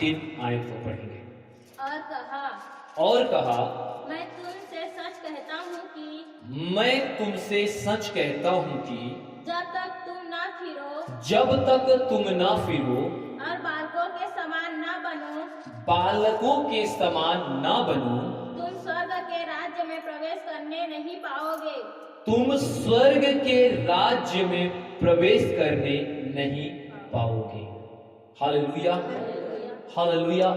3 आयत को पढ़ेंगे। और कहा, और कहा, मैं तुमसे सच कहता हूँ कि मैं तुमसे सच कहता हूँ कि जब तक तुम ना फिरो जब तक तुम ना फिरो और बालकों के समान ना बनो, बालकों के समान ना बनो, तुम स्वर्ग के राज्य में प्रवेश करने नहीं पाओगे। तुम स्वर्ग के राज्य में प्रवेश करने नहीं पाओगे। Hallelujah, hallelujah.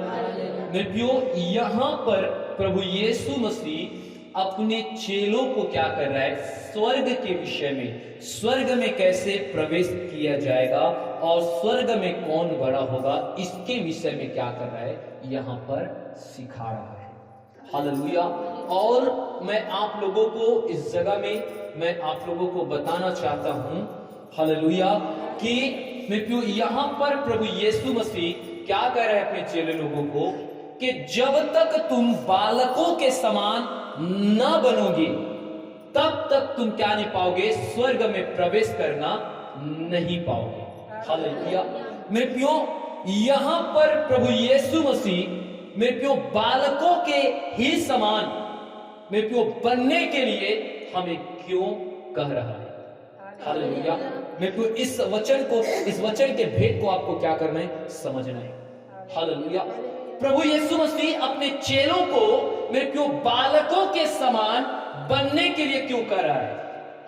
मेरे प्रियो, यहाँ पर प्रभु यीशु मसीह अपने चेलों को क्या कर रहा है? स्वर्ग के विषय में, स्वर्ग में कैसे प्रवेश किया जाएगा और स्वर्ग में कौन बड़ा होगा, इसके विषय में क्या कर रहा है? यहाँ पर सिखा रहा है। हालेलुया। और मैं आप लोगों को इस जगह में मैं आप लोगों को बताना चाहता हूं, हालेलुया, कि मैं क्यों यहाँ पर प्रभु यीशु मसीह क्या कह रहे हैं अपने चेले लोगों को कि जब तक तुम बालकों के समान ना बनोगे तब तक तुम क्या नहीं पाओगे? स्वर्ग में प्रवेश करना नहीं पाओगे। हालेलुया। मेरे प्रियो, यहां पर प्रभु यीशु मसीह मेरे प्रियो बालकों के ही समान मेरे प्रियो बनने के लिए हमें क्यों कह रहा है? हालेलुया। मेरे प्रियो, इस वचन के भेद को आपको क्या करना है? समझना है। हालेलुया। प्रभु यीशु मसीह अपने चेलों को मेरे प्रियो बालकों के समान बनने के लिए क्यों कह रहा है?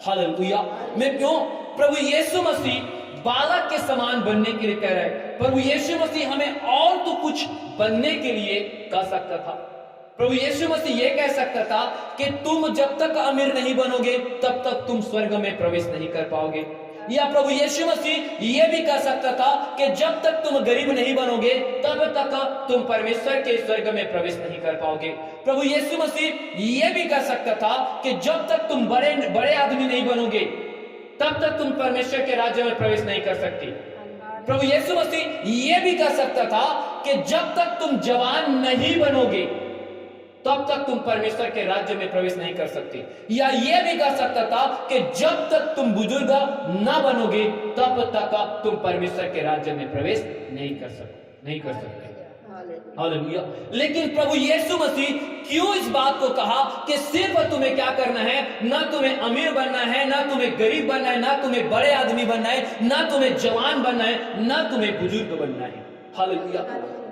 हालेलुया। मेरे प्रियो, प्रभु यीशु मसीह बालक के समान बनने के लिए कह रहा है। प्रभु यीशु मसीह हमें और तो कुछ बनने के लिए कह सकता था। प्रभु यीशु मसीह यह कह सकता था कि तुम जब तक अमीर नहीं बनोगे तब तक तुम स्वर्ग में प्रवेश नहीं कर पाओगे। या प्रभु यीशु मसीह यह भी कह सकता था कि जब तक तुम गरीब नहीं बनोगे तब तक तुम परमेश्वर के स्वर्ग में प्रवेश नहीं कर पाओगे। प्रभु यीशु मसीह यह भी कह सकता था कि जब तक तुम बड़े आदमी नहीं बनोगे तब तक तुम परमेश्वर के राज्य में प्रवेश नहीं कर सकते। प्रभु यीशु मसीह यह भी कह सकता था कि जब तक तुम जवान नहीं बनोगे तब तक तुम परमेश्वर के राज्य में प्रवेश नहीं कर सकते। या यह भी कर सकता था कि जब तक तुम बुजुर्ग ना बनोगे तब तक तुम परमेश्वर के राज्य में प्रवेश नहीं कर सकते। हालेलुया। लेकिन प्रभु यीशु मसीह क्यों इस बात को कहा कि सिर्फ तुम्हें क्या करना है? ना तुम्हें अमीर बनना है, ना तुम्हें गरीब बनना है, ना तुम्हें बड़े आदमी बनना है, ना तुम्हें जवान बनना है, ना तुम्हें बुजुर्ग बनना है। हालेलुया।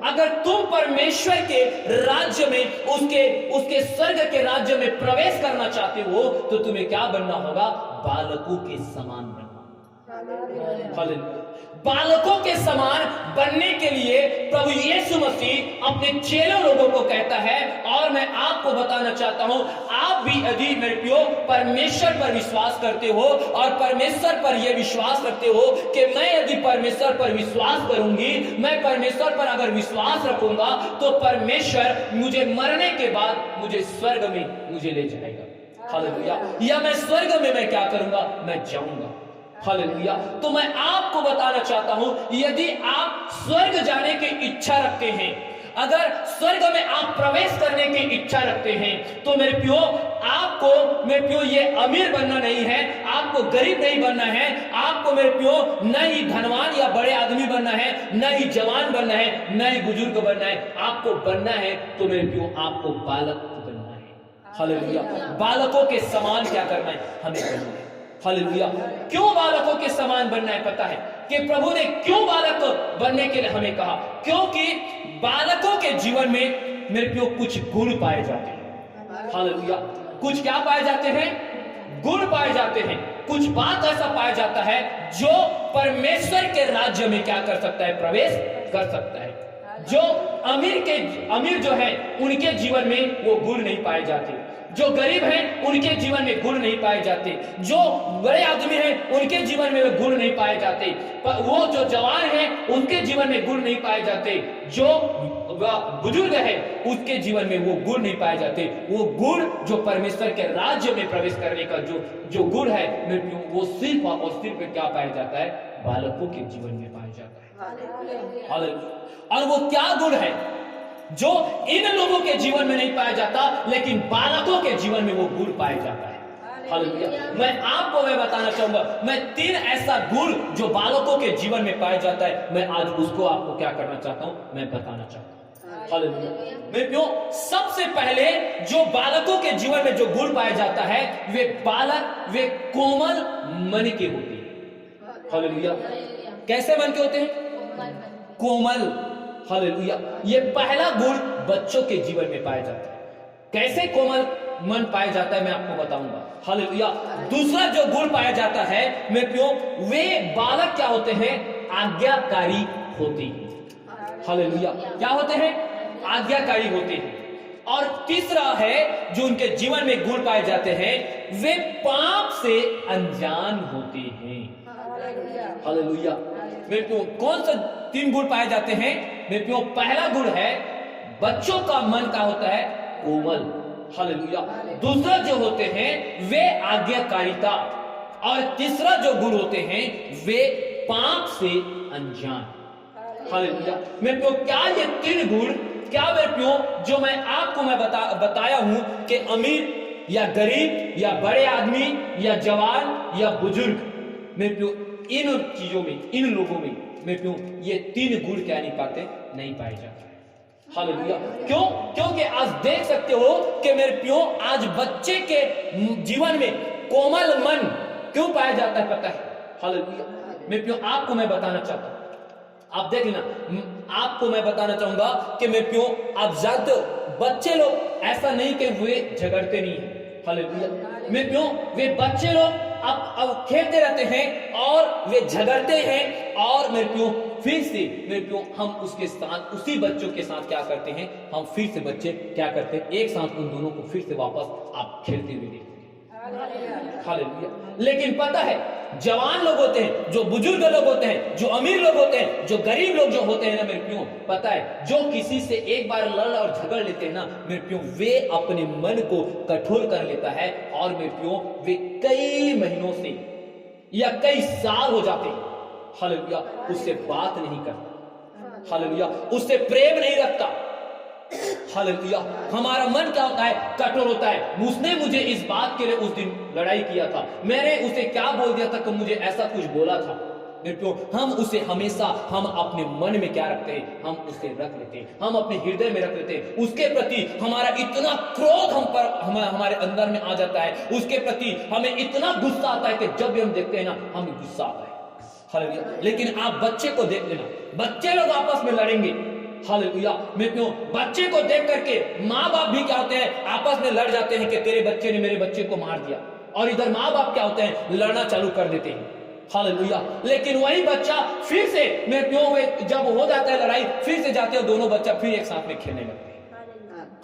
अगर तुम परमेश्वर के राज्य में, उसके स्वर्ग के राज्य में प्रवेश करना चाहते हो तो तुम्हें क्या बनना होगा? बालकों के समान बनना। हालेलुया। बालकों के समान बनने के लिए प्रभु यीशु मसीह अपने चेलों लोगों को कहता है। और मैं आपको बताना चाहता हूं, आप भी यदि मेरे प्रियो परमेश्वर पर विश्वास करते हो और परमेश्वर पर यह विश्वास रखते हो कि मैं यदि परमेश्वर पर विश्वास करूंगी, मैं परमेश्वर पर अगर विश्वास रखूंगा तो परमेश्वर मुझे मरने के बाद मुझे स्वर्ग में मुझे ले जाएगा। हालेलुया। या मैं स्वर्ग में मैं क्या करूंगा? मैं जाऊंगा। हालेलुया। तो मैं आपको बताना चाहता हूं, यदि आप स्वर्ग जाने की इच्छा रखते हैं, अगर स्वर्ग में आप प्रवेश करने की इच्छा रखते हैं तो मेरे प्रियो, आपको मेरे प्रियो ये अमीर बनना नहीं है, आपको गरीब नहीं बनना है, आपको मेरे प्रियो न ही धनवान या बड़े आदमी बनना है, न ही जवान बनना है, न ही बुजुर्ग बनना है। आपको बनना है तो मेरे प्रियो आपको बालक बनना है। हालेलुया। बालकों के समान क्या करना है? हमें करना है। हालेलुया। क्यों बालकों के समान बनना है? पता है कि प्रभु ने क्यों बालक बनने के लिए हमें कहा? क्योंकि बालकों के जीवन में मेरे प्रियो कुछ गुण पाए जाते हैं। हालेलुया। कुछ क्या पाए जाते हैं? गुण पाए जाते हैं। कुछ बात ऐसा पाया जाता है जो परमेश्वर के राज्य में क्या कर सकता है? प्रवेश कर सकता है। जो अमीर जो है उनके जीवन में वो गुण नहीं पाए जाते, जो गरीब हैं उनके जीवन में गुण नहीं पाए जाते, जो बड़े आदमी हैं उनके जीवन में गुण नहीं पाए जाते, पर वो जो जवान हैं उनके जीवन में गुण नहीं पाए जाते, जो बुजुर्ग है उसके जीवन में वो गुण नहीं पाए जाते। वो गुण जो परमेश्वर के राज्य में प्रवेश करने का जो गुण है वो सिर्फ और सिर्फ क्या पाया जाता है? बालकों के जीवन में पाया जाता है। हालेलुया। और वो क्या गुण है जो इन लोगों के जीवन में नहीं पाया जाता लेकिन बालकों के जीवन में वो गुण पाया जाता है? हालेलुया। मैं बताना चाहूंगा, मैं 3 ऐसा गुण जो बालकों के जीवन में पाया जाता है, मैं आज उसको आपको क्या करना चाहता हूं, मैं बताना चाहता हूं। हालेलुया। मैं क्यों, सबसे पहले जो बालकों के जीवन में जो गुण पाया जाता है, वे बालक वे कोमल मन के होते हैं। हालेलुया। कैसे मन के होते हैं? कोमल। हालेलुया। ये पहला गुण बच्चों के जीवन में पाया जाता है। कैसे कोमल मन पाया जाता है मैं आपको बताऊंगा। हालेलुया। दूसरा जो गुण पाया जाता है, मैं क्यों, वे बालक क्या होते हैं, आज्ञाकारी होते हैं। हालेलुया। क्या होते हैं? आज्ञाकारी होते हैं। और तीसरा है जो उनके जीवन में गुण पाए जाते हैं, वे पाप से अनजान होते हैं। हालेलुया। मेरे क्यों, कौन सा 3 गुण पाए जाते हैं? मेरे क्यों, पहला गुण है बच्चों का मन का होता है कोमल। हालेलुया। दूसरा जो होते हैं वे आज्ञाकारिता, और तीसरा जो गुण होते हैं वे पाप से अनजान। हालेलुया। मेरे प्यो, क्या ये 3 गुण, क्या मेरे प्यो जो मैं आपको बताया हूं कि अमीर या गरीब या बड़े आदमी या जवान या बुजुर्ग, मेरे प्यो इन चीजों में, इन लोगों में मेरे प्यो ये 3 गुण क्या नहीं पाते, नहीं पाए जाते। हालेलुया। क्यों? क्योंकि आज देख सकते हो कि मेरे प्यो आज बच्चे के जीवन में कोमल मन क्यों पाया जाता है, पता है? हालेलुया। मेरे प्यो आपको मैं बताना चाहता हूं, आप देख लेना, आपको मैं बताना चाहूंगा कि मेरे प्यो आप जानते हो बच्चे लोग ऐसा नहीं कि वे झगड़ते नहीं है। हालेलुया। मेरे प्यो वे बच्चे लोग अब खेलते रहते हैं और वे झगड़ते हैं, और मेरे प्यो फिर से मेरे प्यो हम उसके साथ, उसी बच्चों के साथ क्या करते हैं, हम फिर से बच्चे क्या करते हैं, एक साथ उन दोनों को फिर से वापस आप खेलते हुए देखते हैं। हालेलुया। लेकिन पता है जवान लोग होते हैं, जो बुजुर्ग लोग होते हैं, जो अमीर लोग होते हैं, जो गरीब लोग जो होते हैं ना मेरे प्यो, पता है जो किसी से एक बार लड़ और झगड़ लेते हैं ना मेरे प्यो, वे अपने मन को कठोर कर लेता है, और मेरे प्यो वे कई महीनों से या कई साल हो जाते हैं, हालेलुया, उससे बात नहीं करता। हालेलुया। उससे प्रेम नहीं रखता। हालेलुया। हमारा मन क्या होता है, कठोर होता है। उसने मुझे इस बात के लिए उस दिन लड़ाई किया था, मैंने उसे क्या बोल दिया था कि मुझे ऐसा कुछ बोला था। हम उसे हमेशा हम अपने मन में क्या रखते हैं, हम उसे रख लेते हैं, हम अपने हृदय में रख लेते हैं। उसके प्रति हमारा इतना क्रोध हमारे अंदर में आ जाता है, उसके प्रति हमें इतना गुस्सा आता है कि जब भी हम देखते हैं ना हमें गुस्सा आता है। हालेलुया। लेकिन आप बच्चे को देख लेना, बच्चे लोग आपस में लड़ेंगे। हालेलुया। मैं क्यों, बच्चे को देख करके माँ बाप भी क्या होते हैं, आपस में लड़ जाते हैं कि तेरे बच्चे ने मेरे बच्चे को मार दिया, और इधर माँ बाप क्या होते हैं, लड़ना चालू कर देते हैं। हालेलुया। लेकिन वही बच्चा फिर से, मैं क्यों, जब हो जाता है लड़ाई, फिर से जाते हैं दोनों बच्चा फिर एक साथ में खेलने लगते हैं।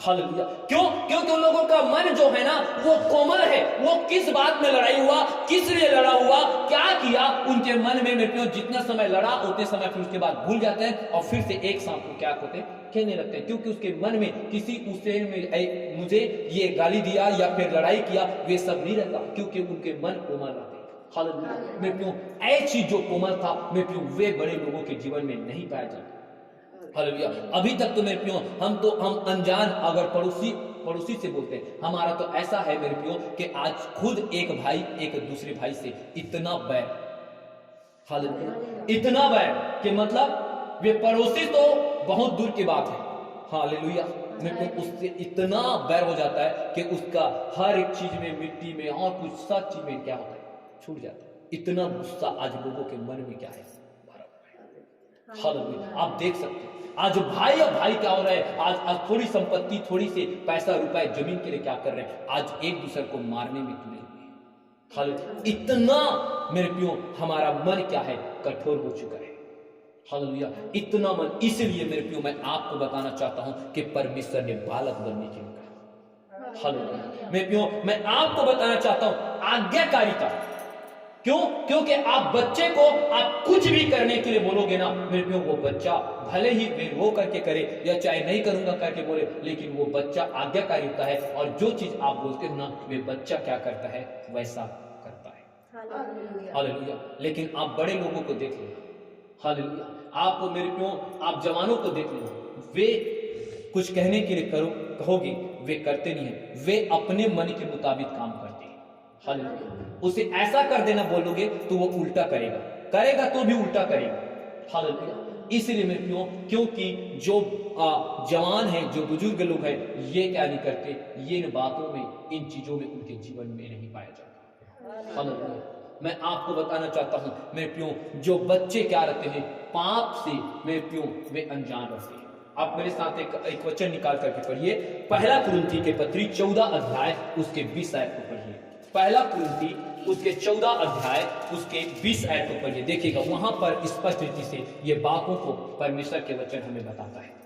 हालेलुया। क्यों? क्योंकि उन लोगों का मन जो है ना वो कोमल है। वो किस बात में लड़ाई हुआ, किस लिए लड़ा हुआ, क्या किया, उनके मन में मेरे प्यो जितना समय लड़ा उतने समय फिर उसके बाद भूल जाते हैं, और फिर से एक साथ को क्या होते हैं, खेलने लगते हैं। क्योंकि उसके मन में किसी उसे में मुझे ये गाली दिया या फिर लड़ाई किया, वे सब नहीं रहता, क्योंकि उनके मन कोमल रहते हैं। हालेलुया। मेरे प्यो ऐसी जो कोमल था मेरे प्यो वे बड़े लोगों के जीवन में नहीं पाया जाता। हालेलुया। अभी तक तो मेरे प्यो हम अनजान, अगर पड़ोसी से बोलते हैं, हमारा तो ऐसा है मेरे प्यो कि आज खुद एक भाई एक दूसरे भाई से इतना बैर, हालेलुया, इतना बैर कि मतलब वे पड़ोसी तो बहुत दूर की बात है। हालेलुया। मेरे प्यो उससे इतना बैर हो जाता है कि उसका हर एक चीज में, मिट्टी में और कुछ सब चीज में क्या होता है, छूट जाता है। इतना गुस्सा आज लोगों के मन में क्या है, हालेलुया। आप देख सकते हैं आज भाई और भाई क्या हो रहा है, आज थोड़ी संपत्ति, थोड़ी से पैसा रुपए जमीन के लिए क्या कर रहे हैं, आज एक दूसरे को मारने में तुले हुए हैं। हालेलुया। इतना मेरे प्यो हमारा मन क्या है, कठोर हो चुका है। हालेलुया। इतना मन, इसलिए मेरे प्यो मैं आपको बताना चाहता हूं कि परमेश्वर ने बालक बनने के लिए कहा। हालेलुया। मेरे प्यो मैं आपको बताना चाहता हूं आज्ञाकारिता। क्यों? क्योंकि आप बच्चे को आप कुछ भी करने के लिए बोलोगे ना मेरे प्यो, वो बच्चा भले ही वे वो करके करे या चाहे नहीं करूंगा करके बोले, लेकिन वो बच्चा आज्ञाकारी होता है, और जो चीज आप बोलते हो ना वे बच्चा क्या करता है, वैसा करता है। हालेलुया। लेकिन आप बड़े लोगों को देख लेना, हालेलुया, आप मेरे प्यो आप जवानों को देख लेना, वे कुछ कहने के लिए कहोगे वे करते नहीं है, वे अपने मन के मुताबिक काम करते हैं। हालेलुया। उसे ऐसा कर देना बोलोगे तो वो उल्टा करेगा तो भी उल्टा करेगा। हालेलुया। इसलिए मेरे प्रियो, क्योंकि जो जवान हैं, जो बुजुर्ग लोग हैं, ये क्या नहीं करते, ये इन बातों में, इन चीजों में उनके जीवन में नहीं पाया जाता। हालेलुया। मैं आपको बताना चाहता हूं मेरे प्रियो, जो बच्चे क्या रहते हैं, पाप से मेरे प्रियो वे अनजान रहते हैं। आप मेरे साथ एक वचन निकाल करके पढ़िए, पहला कुरिन्थी के पत्री 14 अध्याय उसके 20 आयत को पढ़िए। पहला कुरिन्थी उसके 14 अध्याय उसके 20 आयत को पढ़िए। देखिएगा वहां पर स्पष्ट रीति से ये बातों को परमेश्वर के वचन हमें बताता है।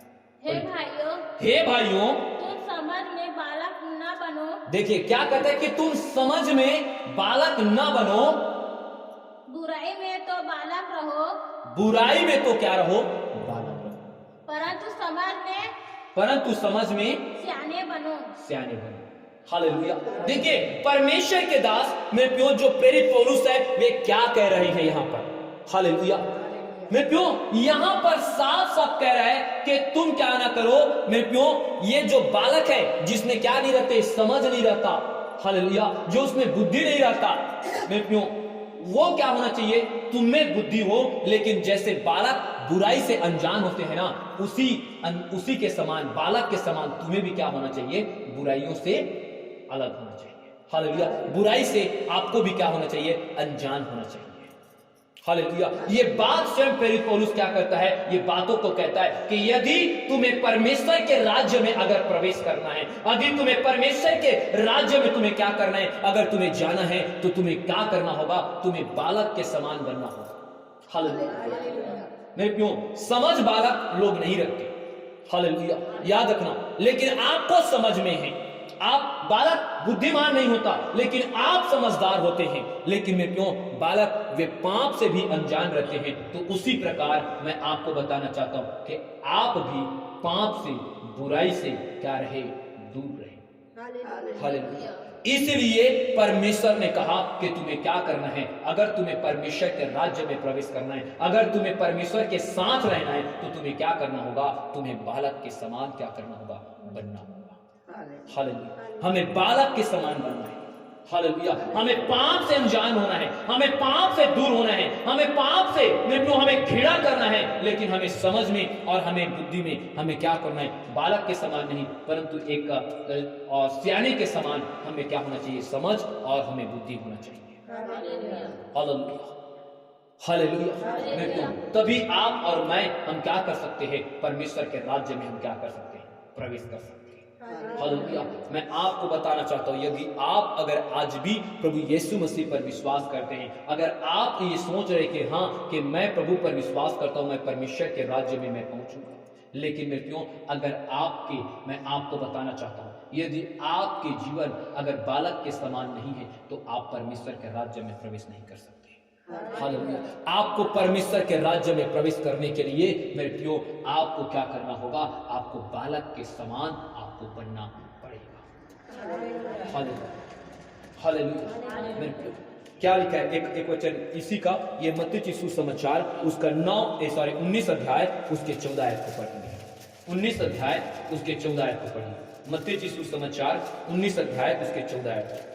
हे भाइयों, तुम समझ में बालक न बनो। देखिए क्या कहता है कि तुम समझ में बालक न बनो, बुराई में तो बालक रहो, बुराई में तो क्या रहो, बालक रहो, परंतु समझ में सियाने बनो। हालेलुया। देखिए परमेश्वर के दास मेरे प्यो, जो प्रेरित पौलुस है, वे क्या कह रहे हैं यहां पर। हालेलुया। मेरे प्यो यहां पर साफ साफ कह रहा है कि तुम क्या ना करो मेरे प्यो, ये जो बालक है जिसमें क्या नहीं रहते, समझ नहीं रहता, हालेलुया, जो उसमें बुद्धि नहीं रहता मेरे प्यो, वो क्या होना चाहिए, तुम में बुद्धि हो, लेकिन जैसे बालक बुराई से अनजान होते हैं ना, उसी के समान, बालक के समान तुम्हें भी क्या होना चाहिए, बुराइयों से अलग होना चाहिए। हालेलुया। बुराई से आपको भी क्या होना चाहिए, अनजान होना चाहिए। हालेलुया। ये बात स्वयं प्रेरित पौलुस क्या करता है, ये बातों को कहता है कि यदि तुम्हें परमेश्वर के राज्य में अगर प्रवेश करना है, यदि तुम्हें परमेश्वर के राज्य में तुम्हें क्या करना है, अगर तुम्हें जाना है, तो तुम्हें क्या करना होगा, तुम्हें बालक के समान बनना होगा। हालेलुया। मेरे प्यो, समझ बालक लोग नहीं रखते, हालेलुया, याद रखना, लेकिन आपको समझ में है, आप बालक बुद्धिमान नहीं होता, लेकिन आप समझदार होते हैं। लेकिन मैं क्यों, बालक वे पाप से भी अनजान रहते हैं। तो उसी प्रकार मैं आपको बताना चाहता हूं कि आप भी पाप से, बुराई से क्या रहे, दूर रहे। हालेलुया। इसलिए परमेश्वर ने कहा कि तुम्हें क्या करना है, अगर तुम्हें परमेश्वर के राज्य में प्रवेश करना है, अगर तुम्हें परमेश्वर के साथ रहना है, तो तुम्हें क्या करना होगा, तुम्हें बालक के समान क्या करना होगा, बनना होगा। हालेलुया। हमें बालक के समान बनना है। हालेलुया। हमें पाप से अनजान होना है, हमें पाप से दूर होना है, हमें पाप से हमें घृणा करना है, लेकिन हमें समझ में और हमें बुद्धि में हमें क्या करना है, बालक के समान नहीं, परंतु एक सियाने के समान हमें क्या होना चाहिए, समझ और हमें बुद्धि होना चाहिए। हालेलुया। हालेलुया। तभी आप और मैं, हम क्या कर सकते हैं, परमेश्वर के राज्य में हम क्या कर सकते हैं, प्रवेश कर सकते हैं। हालेलुया। मैं आपको बताना चाहता हूं, यदि आप अगर आज भी प्रभु यीशु मसीह पर विश्वास करते हैं, अगर आप ये सोच रहे कि हाँ, कि मैं प्रभु पर विश्वास करता हूं, मैं परमेश्वर के राज्य में मैं पहुंचूंगा, लेकिन मैं क्यों, अगर मैं आपको बताना चाहता हूं, यदि आपके जीवन अगर बालक के समान नहीं है, तो आप परमेश्वर के राज्य में प्रवेश नहीं कर सकते। हालेलुया। आपको परमेश्वर के राज्य में प्रवेश करने के लिए मेरे प्रियो, आपको क्या करना होगा, आपको बालक के समान आपको बनना पड़ेगा। हालेलुया। हालेलुया। मेरे प्रियो, क्या लिखा है, एक वचन इसी का, ये मत्ती सुसमाचार उसका 19 अध्याय उसके 14 आयत को पढ़ेंगे। 19 अध्याय उसके 14 आयत को पढ़िए। मत्ती सुसमाचार 19 अध्याय उसके 14 आयत।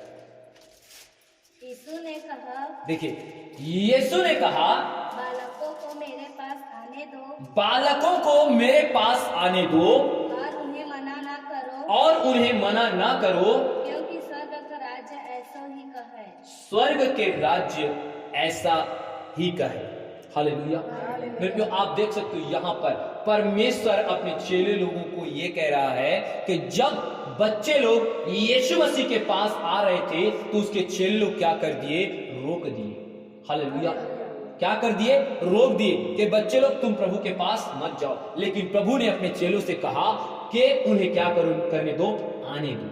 यीशु ने कहा, देखिए यीशु ने कहा, बालकों को मेरे पास आने दो, बालकों को मेरे पास आने दो, और उन्हें मना ना करो, और उन्हें मना ना करो, क्योंकि स्वर्ग का राज्य ऐसा ही का है। स्वर्ग के राज्य ऐसा ही का है। हालेलुया। मेरे प्रियो, आप देख सकते हो यहाँ पर परमेश्वर अपने चेले लोगों को ये कह रहा है कि जब बच्चे लोग यीशु मसीह के पास आ रहे थे, तो उसके चेले लोग क्या कर दिए, रोक दिए। हालेलुया। क्या कर दिए, रोक दिए कि बच्चे लोग तुम प्रभु के पास मत जाओ। लेकिन प्रभु ने अपने चेलों से कहा कि उन्हें क्या करने दो, आने दो।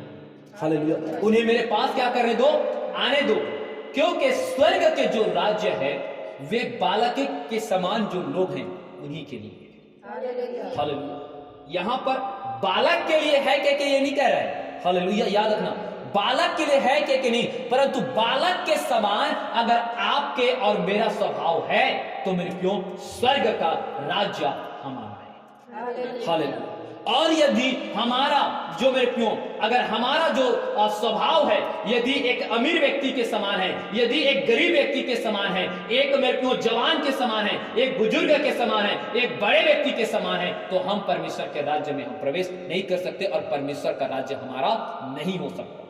हालेलुया। उन्हें मेरे पास क्या करने दो, आने दो, क्योंकि स्वर्ग के जो राज्य है वे बालक के समान जो लोग हैं उन्हीं के लिए। हालेलुया। यहाँ पर बालक के लिए है कि ये नहीं कह रहा है। हालेलुया। याद रखना, बालक के लिए है कि नहीं, परंतु बालक के समान अगर आपके और मेरा स्वभाव है, तो मेरे प्रियो स्वर्ग का राज्य हमारा है। हालेलुया। और यदि हमारा जो मेरे प्रियो, अगर हमारा जो स्वभाव है यदि एक अमीर व्यक्ति के समान है, यदि एक गरीब व्यक्ति के समान है, एक मेरे प्रियो जवान के समान है, एक बुजुर्ग के समान है, एक बड़े व्यक्ति के समान है, तो हम परमेश्वर के राज्य में हम प्रवेश नहीं कर सकते और परमेश्वर का राज्य हमारा नहीं हो सकता।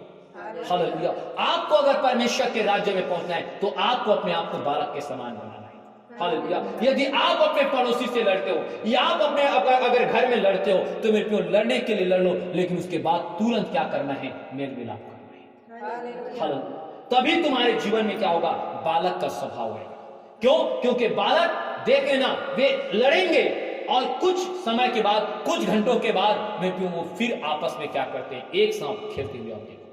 हालेलुया। आपको अगर परमेश्वर के राज्य में पहुंचना है तो आपको अपने आप को बालक के समान बनाना है। हालेलुया। यदि आप अपने पड़ोसी से लड़ते हो या आप अपने अगर घर में लड़ते हो तो मेरे प्रियो लड़ने के लिए लड़ लो, लेकिन उसके बाद तुरंत क्या करना है, मेल मिलाप करना है। हालेलुया। तभी तुम्हारे जीवन में क्या होगा, बालक का स्वभाव आएगा। क्यों? क्योंकि बालक देख लेना, वे लड़ेंगे और कुछ समय के बाद, कुछ घंटों के बाद मेरे प्रियो वो फिर आपस में क्या करते हैं, एक साथ खेलते हुए आते हैं।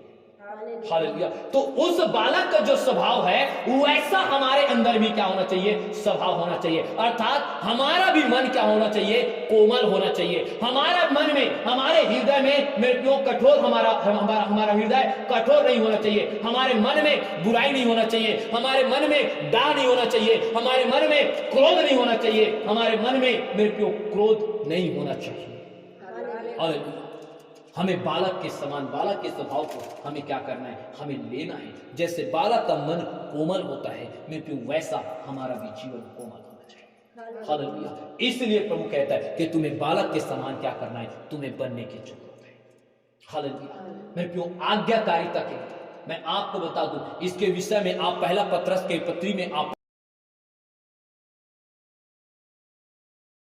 हालेलुया। तो उस बालक का जो स्वभाव है वैसा हमारे अंदर भी क्या होना चाहिए, स्वभाव होना चाहिए। अर्थात हमारा भी मन क्या होना चाहिए, कोमल होना चाहिए। हमारा मन में, हमारे हृदय में मेरे प्रियो कठोर, हमारा हृदय कठोर नहीं होना चाहिए। हमारे मन में बुराई नहीं होना चाहिए, हमारे मन में डाह नहीं होना चाहिए, हमारे मन में क्रोध नहीं होना चाहिए, हमारे मन में मेरे प्रियो क्रोध नहीं होना चाहिए। हालेलुया। हमें बालक के समान, बालक के स्वभाव को हमें क्या करना है, हमें लेना है। जैसे बालक का मन कोमल होता है मेरे प्रियो, वैसा हमारा भी जीवन कोमल होना चाहिए। हालेलुया। इसलिए प्रभु कहता है कि तुम्हें बालक के समान क्या करना है, तुम्हें बनने की जरूरत है। हालेलुया। मेरे प्रियो, आज्ञाकारिता के मैं आपको बता दूं, इसके विषय में आप पहला पत्रस के पत्री में आप